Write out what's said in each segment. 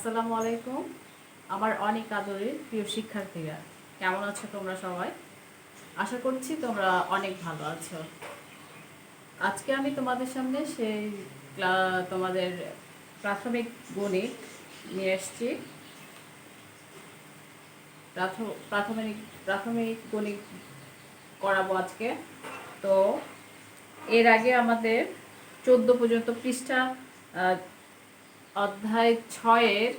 আসসালামু আলাইকুম। আমার অনেক আদরের প্রিয় শিক্ষার্থীরা, কেমন আছো তোমরা সবাই? আশা করছি তোমরা অনেক ভালো আছো। আজকে আমি তোমাদের সামনে সেই তোমাদের প্রাথমিক গণিত নিয়ে এসেছি। প্রাথমিক প্রাথমিক গণিত করাবো আজকে। তো এর আগে আমাদের 14 পর্যন্ত পৃষ্ঠা, অধ্যায় 6-এর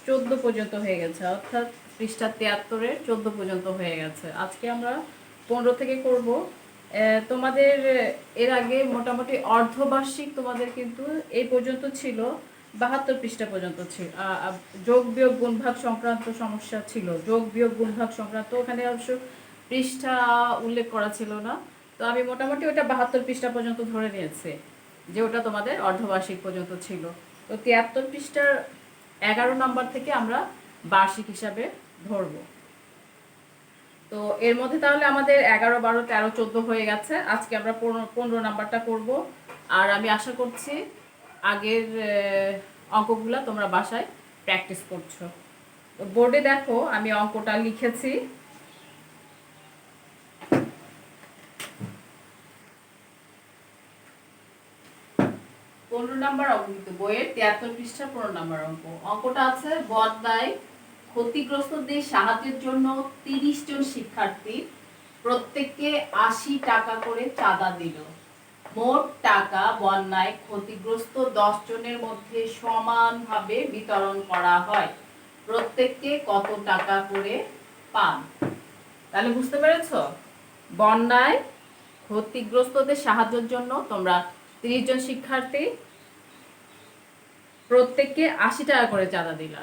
14 পর্যন্ত হয়ে গেছে, অর্থাৎ পৃষ্ঠা 73-এর 14 পর্যন্ত হয়ে গেছে। আজকে আমরা 15 থেকে করব। তোমাদের এর আগে মোটামুটি অর্ধবার্ষিক তোমাদের কিন্তু এই পর্যন্ত ছিল, 72 পৃষ্ঠা পর্যন্ত ছিল। যোগ বিয়োগ গুণভাগ সংক্রান্ত সমস্যা ছিল, যোগ বিয়োগ গুণভাগ সংক্রান্ত, ওখানে অবশ্য পৃষ্ঠা উল্লেখ করা ছিল না। তো আমি মোটামুটি ওটা 72 পৃষ্ঠা পর্যন্ত ধরে নিয়েছি, যে ওটা তোমাদের অর্ধবার্ষিক পর্যন্ত ছিল। তো 73 পৃষ্ঠার 11 নম্বর থেকে আমরা বার্ষিক হিসাবে ধরব। তো এর মধ্যে তাহলে আমাদের 11, 12, 13, 14 হয়ে গেছে। আজকে আমরা 15 নাম্বারটা করব। আর আমি আশা করছি আগের অঙ্কগুলো তোমরা বাসায় প্র্যাকটিস করছো। তো বোর্ডে দেখো আমি অঙ্কটা লিখেছি। 15 নাম্বার অঙ্ক, কিন্তু বইয়ের 73 পৃষ্ঠা 15 নাম্বার অঙ্ক। অঙ্কটা আছে, বন্যায় ক্ষতিগ্রস্তদের সাহায্যের জন্য 30 জন শিক্ষার্থী প্রত্যেককে 80 টাকা করে চাঁদা দিল। মোট টাকা বন্যায় ক্ষতিগ্রস্ত 10 জনের মধ্যে সমানভাবে বিতরণ করা হয়। প্রত্যেককে কত টাকা করে পান? তাহলে বুঝতে পেরেছো, বন্যায় ক্ষতিগ্রস্তদের সাহায্যের জন্য তোমরা 30 জন শিক্ষার্থী প্রত্যেককে 80 টাকা করে চাঁদা দিলা।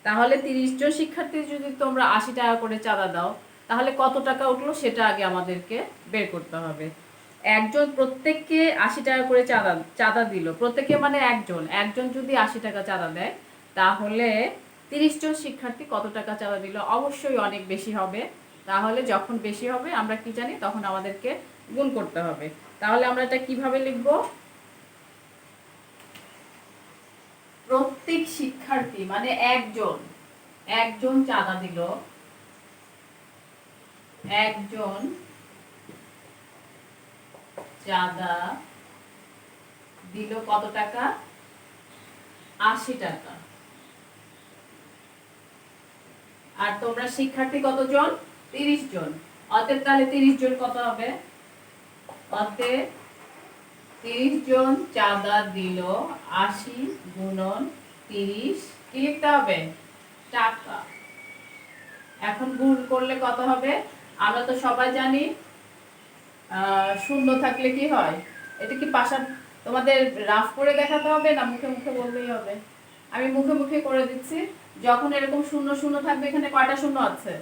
তাহলে 30 জন শিক্ষার্থী যদি তোমরা 80 টাকা করে চাঁদা দাও, তাহলে কত টাকা উঠলো সেটা আগে আমাদেরকে বের করতে হবে। একজন প্রত্যেককে 80 টাকা করে চাঁদা দিল, প্রত্যেকে মানে একজন যদি 80 টাকা চাঁদা দেয়, তাহলে 30 জন শিক্ষার্থী কত টাকা চাঁদা দিল? অবশ্যই অনেক বেশি হবে। তাহলে যখন বেশি হবে আমরা কি জানি, তখন আমাদেরকে গুণ করতে হবে। তাহলে আমরা এটা কিভাবে লিখবো? প্রত্যেক শিক্ষার্থী মানে একজন চাঁদা দিল, একজন চাঁদা দিল কত টাকা? 80 টাকা। আর তোমরা শিক্ষার্থী কতজন? 30 জন। অতএব তাহলে 30 জন কত হবে? অতএব 30 জন চাঁদা দিল, 80 গুণন 30, কি লিখতে হবে? টাকা। এখন গুণ করলে কত হবে? আমরা তো সবাই জানি শূন্য থাকলে কি হয়। এটা কি পাশা তোমাদের রাফ করে দেখাতে হবে না মুখে মুখে বললেই হবে? আমি মুখে মুখে করে দিচ্ছি। যখন এরকম শূন্য শূন্য থাকবে, এখানে কয়টা শূন্য আছে?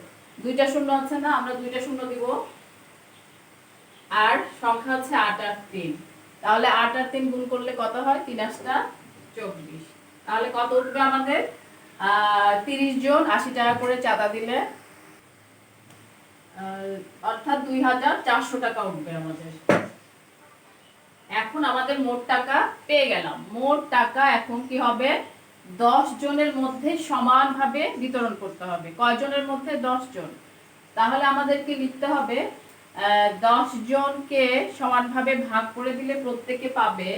2টা শূন্য আছে না? আমরা 2টা শূন্য দিব। আর সংখ্যা হচ্ছে 8 আর 3। তাহলে 8 আর 3 গুণ করলে কত হয়? 3 8 24। তাহলে কত উঠবে আমাদের? 30 জন 80 টাকা করে চাঁদা দিলে, অর্থাৎ 2400 টাকা উঠবে আমাদের। এখন আমাদের মোট টাকা পেয়ে গেলাম। মোট টাকা এখন কি হবে? 10 জনের মধ্যে সমানভাবে বিতরণ করতে হবে। কয়জনের মধ্যে? 10 জন। তাহলে আমাদেরকে লিখতে হবে 10 জনকে সমানভাবে ভাগ করে দিলে প্রত্যেকে পাবে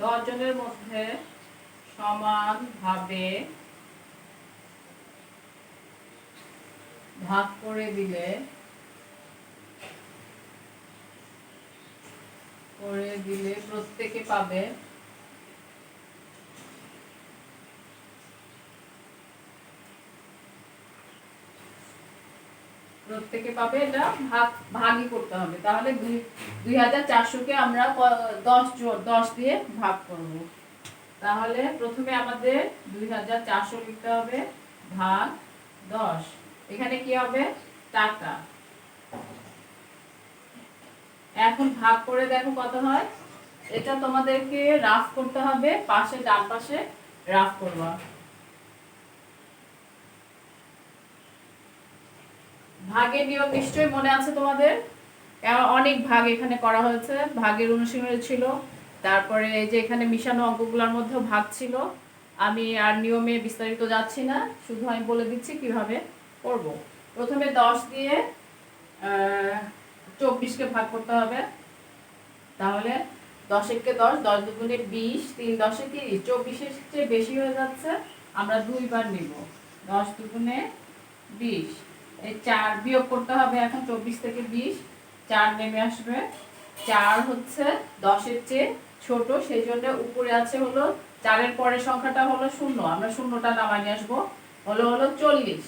10 জনের মধ্যে সমানভাবে ভাগ করে দিলে প্রত্যেকে পাবে এটা ভাগই করতে হবে। তাহলে 2400-কে আমরা 10 দিয়ে ভাগ করব। তাহলে প্রথমে আমাদের 2400 লিখতে হবে ভাগ 10। এখানে কি হবে? টাকা। এখন ভাগ করে দেখো কত হয়। এটা তোমাদেরকে রাফ করতে হবে, পাশে ডান পাশে রাফ করবা। ভাগের নিয়ম নিশ্চয়ই মনে আছে তোমাদের, অনেক ভাগ এখানে করা হয়েছে, ভাগের অনুশীলন ছিল, তারপরে এই যে এখানে মিশানো অঙ্কগুলোর মধ্যেও ভাগ ছিল। আমি আর নিয়মে বিস্তারিত যাচ্ছি না, শুধু আমি বলে দিচ্ছি কিভাবে করব। প্রথমে 10 দিয়ে 24কে ভাগ করতে হবে। তাহলে 10 একে 10, 10 দুগুণে 20, 3 10 30, 24-এর চেয়ে বেশি হয়ে যাচ্ছে, আমরা 2 বার নিব। 10 দুগুণে 20, এই 4 বিয়োগ করতে হবে এখন 24 থেকে 20, 4 নেমে আসবে। 4 হচ্ছে 10-এর চেয়ে ছোট, সেই জন্য উপরে আছে হলো 4-এর পরের সংখ্যাটা হলো 0, আমরা শূন্যটা নামাই নিয়ে আসবো, হলো 40।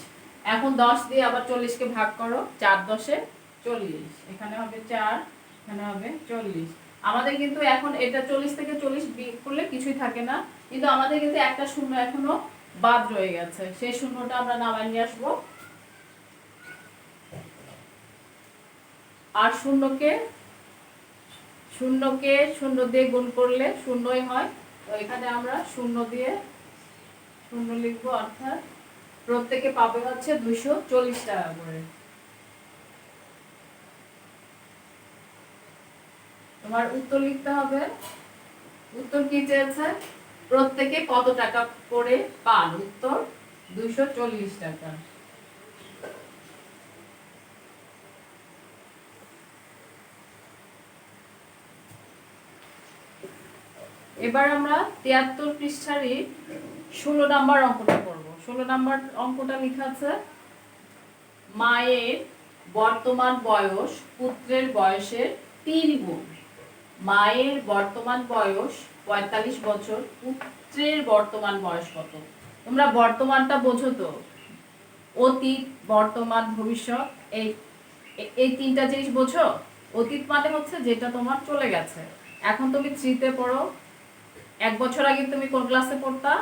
এখন 10 দিয়ে আবার 40কে ভাগ করো, 4 10-এ 40, এখানে হবে 4, এখানে হবে 40। আমাদের কিন্তু এখন এটা 40 থেকে 40 বিয়োগ করলে কিছুই থাকে না, কিন্তু আমাদের কিন্তু একটা শূন্য এখনো বাদ রয়ে গেছে, সেই শূন্যটা আমরা নামাই নিয়ে আসবো। আর শূন্যকে শূন্য দিয়ে গুণ করলে শূন্যই হয়, তো এখানে আমরা শূন্য দিয়ে শূন্য লিখবো, অর্থাৎ প্রত্যেকে পাবে হচ্ছে 240 টাকা করে। তোমার উত্তর লিখতে হবে। উত্তর কি চেয়েছে? প্রত্যেকে কত টাকা করে পান? উত্তর 240 টাকা। এবার আমরা 73 পৃষ্ঠারই 16 নাম্বার অঙ্কটা করব। 16 নাম্বার অঙ্কটা লেখা আছে, মায়ের বর্তমান বয়স পুত্রের বয়সের 3 গুণ। মায়ের বর্তমান বয়স 45 বছর, পুত্রের বর্তমান বয়স কত? তোমরা বর্তমানটা বোঝো তো, অতীত, বর্তমান, ভবিষ্যৎ, এই এই তিনটা জিনিস বোঝো। অতীত মানে হচ্ছে যেটা তোমার চলে গেছে, এখন তুমি 3-তে পড়ো, 1 বছর আগে তুমি কোন ক্লাসে পড়তা?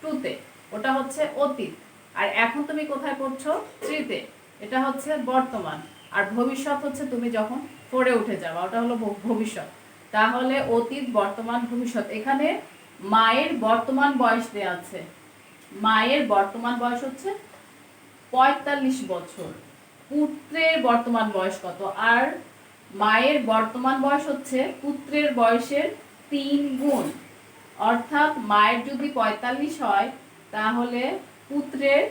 2-তে, ওটা হচ্ছে অতীত। আর এখন তুমি কোথায় পড়ছো? 3-তে, এটা হচ্ছে বর্তমান। আর ভবিষ্যৎ হচ্ছে তুমি যখন 4-এ উঠে যাবে, ওটা হলো ভবিষ্যৎ। তাহলে অতীত, বর্তমান, ভবিষ্যৎ। এখানে মায়ের বর্তমান বয়স দেয়া আছে, মায়ের বর্তমান বয়স হচ্ছে 45 বছর, পুত্রের বর্তমান বয়স কত? আর মায়ের বর্তমান বয়স হচ্ছে পুত্রের বয়সের 3 গুণ, অর্থাৎ মায়ের যদি 45 হয় তাহলে পুত্রের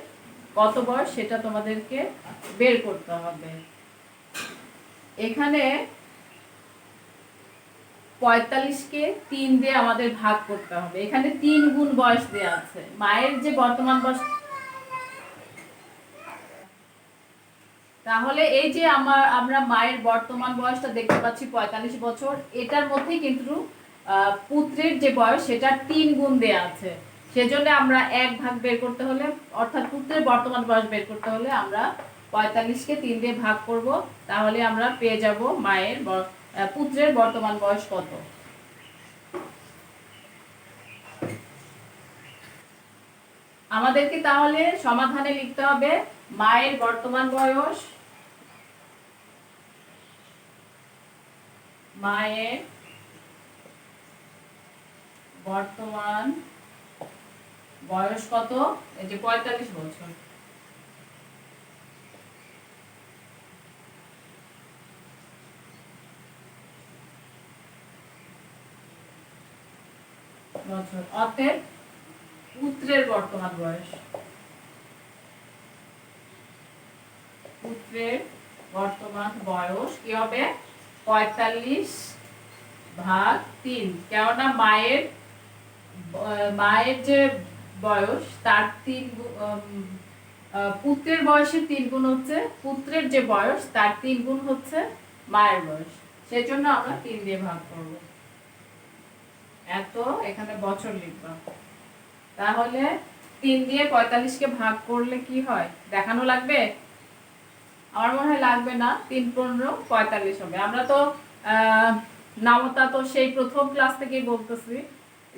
কত বয়স সেটা তোমাদেরকে বের করতে হবে। এখানে 45-কে 3 দিয়ে আমাদের ভাগ করতে হবে, এখানে 3 গুণ বয়স দেয়া আছে। মায়ের যে বর্তমান বয়স, তাহলে এই যে আমরা মায়ের বর্তমান বয়সটা দেখতে পাচ্ছি 45 বছর, এটার মধ্যে কিন্তু পুত্রের যে বয়স সেটা 3 গুণ দেয়া আছে। সেজন্য আমরা 1 ভাগ বের করতে হলে, অর্থাৎ পুত্রের বর্তমান বয়স বের করতে হলে আমরা 45-কে 3 দিয়ে ভাগ করব, তাহলে আমরা পেয়ে যাব মায়ের পুত্রের বর্তমান বয়স কত। আমাদেরকে তাহলে সমাধানে লিখতে হবে মায়ের বর্তমান বয়স, মায়ের বর্তমান বয়স কত? এই যে 45 বছর। অতএব পুত্রের বর্তমান বয়স, পুত্রের বর্তমান বয়স কি হবে? 45 ভাগ 3, কেননা মায়ের যে বয়স তার 3 পুত্রের বয়সের 3 গুণ হচ্ছে পুত্রের যে বয়স তার 3 গুণ হচ্ছে মায়ের বয়স, সেই জন্য আমরা 3 দিয়ে ভাগ করব। এত এখানে বছর লিখবা। তাহলে 3 দিয়ে 45-কে ভাগ করলে কি হয় দেখানো লাগবে? আমার মনে হয় লাগবে না, 3 15 45 হবে। আমরা তো নামতা তো সেই প্রথম ক্লাস থেকেই বলতেছি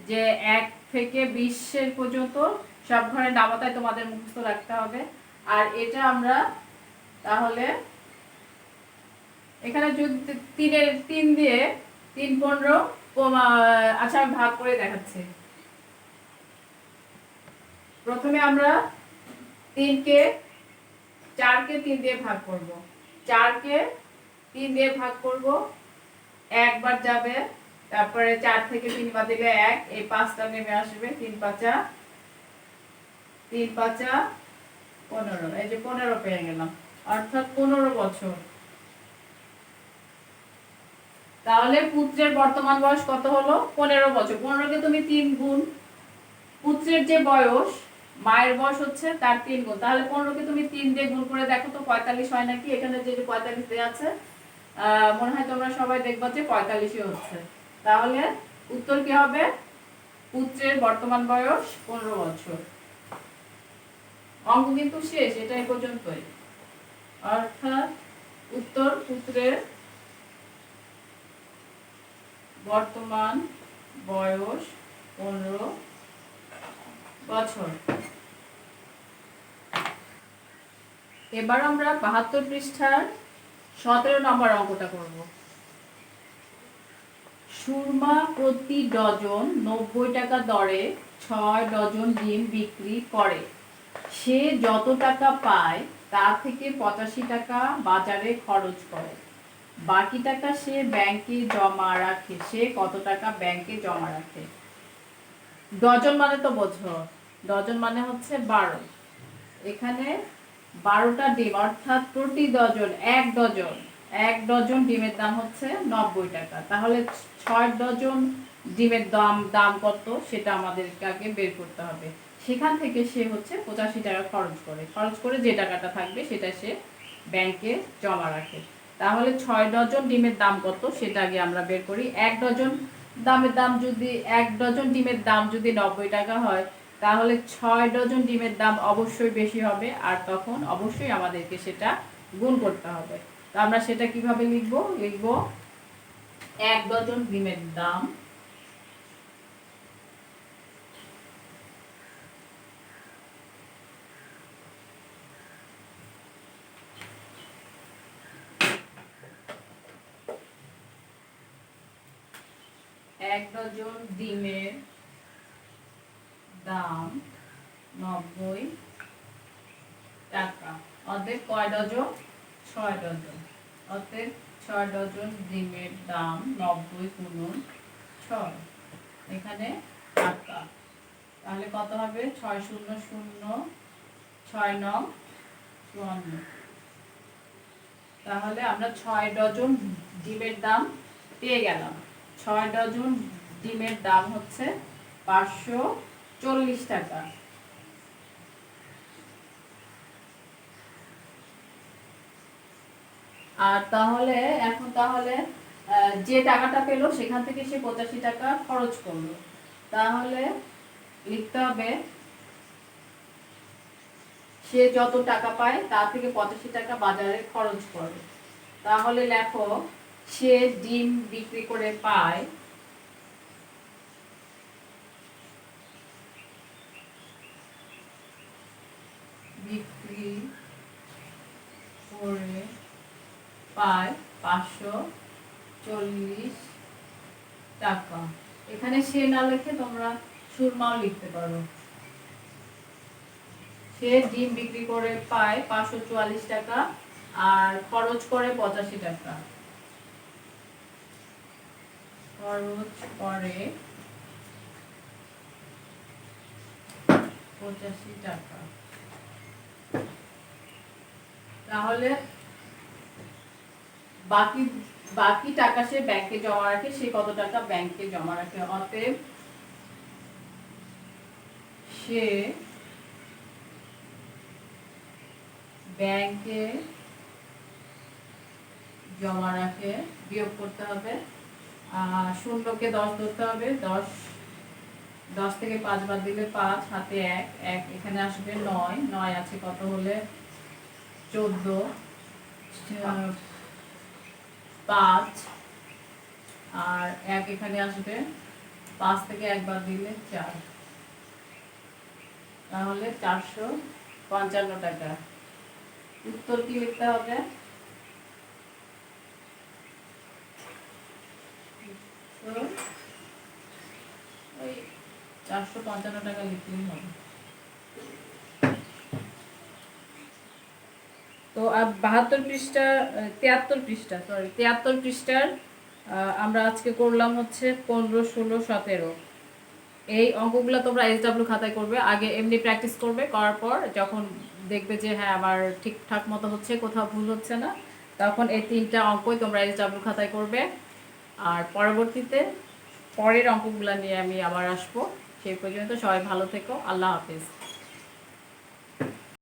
যে 1 থেকে 20 পর্যন্ত সব ঘরের নামতায় তোমাদের মুখস্থ রাখতে হবে। আর এটা আমরা তাহলে এখানে যদি 3 দিয়ে 3 15, আচ্ছা আমি ভাগ করে দেখাচ্ছি। প্রথমে আমরা 3-কে 4 কে 3 দিয়ে ভাগ করব। 4 কে 3 দিয়ে ভাগ করব, একবার যাবে, তারপরে 4 থেকে 3 বাদ দিলে 1, এই 5টা নেমে আসবে, 3 5 3 5 15, এই যে 15 পেয়ে গেলাম, অর্থাৎ 15 বছর। তাহলে পুত্রের বর্তমান বয়স কত হলো? 15 বছর। 15 কে তুমি 3 গুণ, পুত্রের যে বয়স, মায়ের বয়স হচ্ছে তার 3 গুণ, তাহলে 15 কে তুমি 3 দিয়ে গুণ করে দেখো তো 45 হয় নাকি। এখানে যে 45 দেয়া আছে, মনে হয় তোমরা সবাই দেখবা যে 45ই হচ্ছে। তাহলে উত্তর কি হবে? পুত্রের বর্তমান বয়স 15 বছর। অঙ্ক কিন্তু শেষ, এটাই পর্যন্তই। অর্থাৎ উত্তর পুত্রের বর্তমান বয়স 15 বছর। এবার আমরা 72 পৃষ্ঠার 17 নম্বর অঙ্কটা করব। সুরমা প্রতি ডজন 90 টাকা দরে 6 ডজন ডিম বিক্রি করে। সে যত টাকা পায় তা থেকে 85 টাকা বাজারে খরচ করে, বাকি টাকা সে ব্যাংকে জমা রাখে। সে কত টাকা ব্যাংকে জমা রাখে? ডজন মানে তো বোঝো, ডজন মানে হচ্ছে 12। এখানে 12টা ডিম, অর্থাৎ প্রতি ডজন, এক ডজন ডিমের দাম হচ্ছে 90 টাকা। তাহলে 6 ডজন ডিমের দাম কত সেটা আমাদেরকে আগে বের করতে হবে। সেখান থেকে সে হচ্ছে 85 টাকা খরচ করে যে টাকাটা থাকবে সেটা সে ব্যাংকে জমা রাখে। তাহলে 6 ডজন ডিমের দাম কত সেটা আগে আমরা বের করি। এক ডজন ডিমের দাম যদি 90 টাকা হয়, তাহলে 6 ডজন ডিমের দাম অবশ্যই বেশি হবে, আর তখন অবশ্যই আমাদেরকে সেটা গুণ করতে হবে। তো আমরা সেটা কিভাবে লিখব? এক ডজন ডিমের দাম এক ডজন ডিমের দাম 90 টাকা। অতএব কয় ডজন? 6 ডজন। অতএব 6 ডজন ডিমের দাম 90 গুণন 6, এখানে টাকা। তাহলে কত হবে? 6 শূন্য শূন্য 6 9 54। তাহলে আমরা 6 ডজন ডিমের দাম পেয়ে গেলাম। 6 ডজন ডিমের দাম হচ্ছে 540 টাকা। আর তাহলে এখন যে টাকাটা পেলো সেখান থেকে সে 85 টাকা খরচ করলো। তাহলে লিখতে হবে সে যত টাকা পায় তা থেকে 85 টাকা বাজারে খরচ করে। তাহলে লেখো সে ডিম বিক্রি করে পায় বিক্রি করে পায় 540 টাকা। এখানে সে না লিখে তোমরা সুরমাও লিখতে পারো। সে ডিম বিক্রি করে পায় 544 টাকা আর খরচ করে 85 টাকা। খরচ করে 85 টাকা। তাহলে বাকি টাকা সে ব্যাংকে জমা রাখে। সে কত টাকা ব্যাংকে জমা রাখে? অতএব সে ব্যাংকে জমা রাখে, বিয়োগ করতে হবে, শূন্যকে 10 ধরতে হবে, 10 থেকে 5 বাদ দিলে 5, হাতে 1 এখানে আসবে 9 আছে কত হলে 14, 5 আর 1 এখানে আসবে, 5 থেকে 1 বাদ দিলে 4, তাহলে 455 টাকা। উত্তর কি লিখতে হবে? ওই 455 টাকা লিখলেই হবে। তো 72 পৃষ্ঠা 73 পৃষ্ঠা, সরি 73 পৃষ্ঠার আমরা আজকে করলাম হচ্ছে 15, 16, 17। এই অঙ্কগুলো তোমরা SW খাতায় করবে, আগে এমনি প্র্যাকটিস করবে, করার পর যখন দেখবে যে হ্যাঁ আমার ঠিকঠাক মতো হচ্ছে, কোথাও ভুল হচ্ছে না, তখন এই 3টা অঙ্কই তোমরা SW খাতায় করবে। আর পরবর্তীতে পরের অঙ্কগুলো নিয়ে আমি আবার আসবো। সেই পর্যন্ত সবাই ভালো থেকো, আল্লাহ হাফেজ।